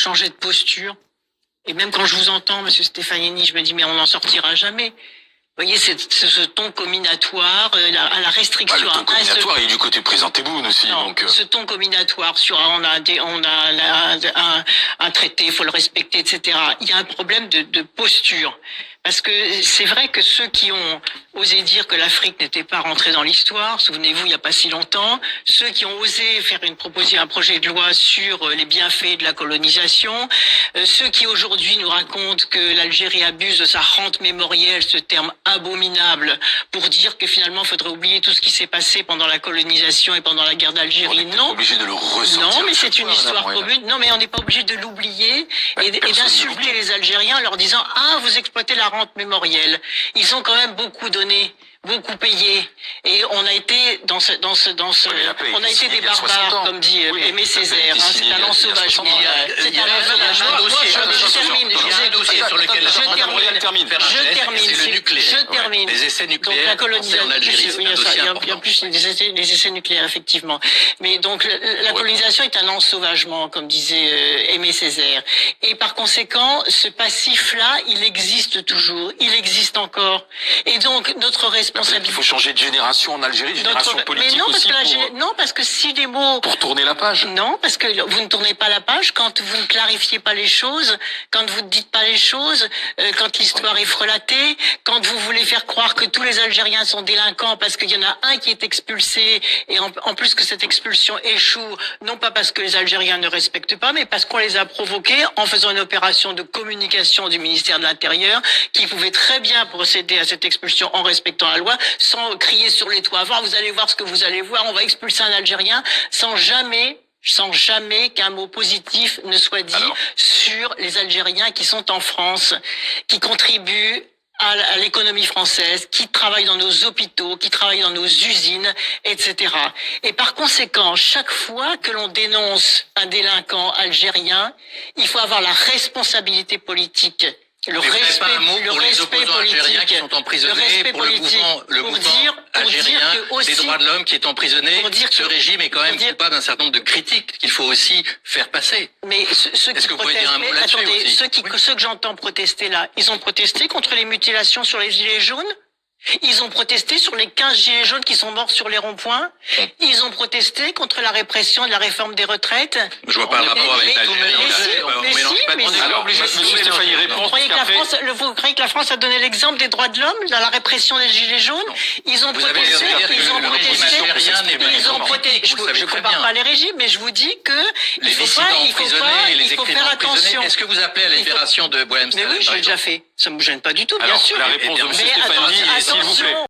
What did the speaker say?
changer de posture. Et même quand je vous entends, Monsieur Stefanini, je me dis mais on n'en sortira jamais. Vous voyez, c'est ce ton combinatoire, à la restriction. Le ton combinatoire est du côté du président Tebboune aussi. Non, donc, ce ton combinatoire sur on a un traité, il faut le respecter, etc. Il y a un problème de posture. Parce que c'est vrai que ceux qui ont osé dire que l'Afrique n'était pas rentrée dans l'histoire, souvenez-vous, il n'y a pas si longtemps, ceux qui ont osé faire un projet de loi sur les bienfaits de la colonisation, ceux qui aujourd'hui nous racontent que l'Algérie abuse de sa rente mémorielle, ce terme abominable, pour dire que finalement il faudrait oublier tout ce qui s'est passé pendant la colonisation et pendant la guerre d'Algérie. On est obligé de le ressortir. Non, mais c'est une histoire commune. Non, mais on n'est pas obligé de l'oublier et d'insulter les Algériens en leur disant « Ah, vous exploitez la rente mémorielle ». Ils ont quand même beaucoup donné, beaucoup payé, et on a été on a été des barbares, comme dit Aimé Césaire. C'est un ensauvagement. C'est un ensauvagement. Je termine. Les essais nucléaires. Donc la colonisation en Algérie, il y a plus des essais nucléaires, effectivement. Mais donc la colonisation est un ensauvagement, comme disait Aimé Césaire. Et par conséquent, ce passif-là, il existe toujours, il existe encore. Et donc notre responsabilité. Il faut changer de génération en Algérie, de génération politique. Mais non, aussi non, parce que si les mots. Pour tourner la page. Non, parce que vous ne tournez pas la page quand vous ne clarifiez pas les choses, quand vous ne dites pas les choses, quand l'histoire est frelatée, quand vous voulez faire croire que tous les Algériens sont délinquants parce qu'il y en a un qui est expulsé et en plus que cette expulsion échoue, non pas parce que les Algériens ne respectent pas, mais parce qu'on les a provoqués en faisant une opération de communication du ministère de l'Intérieur qui pouvait très bien procéder à cette expulsion en respectant la loi, sans crier sur les toits. Vous allez voir ce que vous allez voir, on va expulser un Algérien sans jamais qu'un mot positif ne soit dit sur les Algériens qui sont en France, qui contribuent à l'économie française, qui travaillent dans nos hôpitaux, qui travaillent dans nos usines, etc. Et par conséquent, chaque fois que l'on dénonce un délinquant algérien, il faut avoir la responsabilité politique. Le respect algériens qui sont emprisonnés, pour le mouvement algérien des droits de l'homme qui est emprisonné. Ce régime est quand même coupable d'un certain nombre de critiques qu'il faut aussi faire passer. Mais ceux qui protestent, ceux que j'entends protester là, ils ont protesté contre les mutilations sur les gilets jaunes? Ils ont protesté sur les 15 gilets jaunes qui sont morts sur les ronds-points. Ils ont protesté contre la répression de la réforme des retraites. Je vois pas le rapport avec Vous croyez que la France a donné l'exemple des droits de l'homme dans la répression des gilets jaunes? Ils ont protesté, je compare pas les régimes, mais je vous dis que il faut faire attention. Est-ce que vous appelez à la libération de Boualem Sansal? Mais oui, je l'ai déjà fait. Ça me gêne pas du tout, bien sûr. La réponse de M. Stefanini est s'il vous plaît.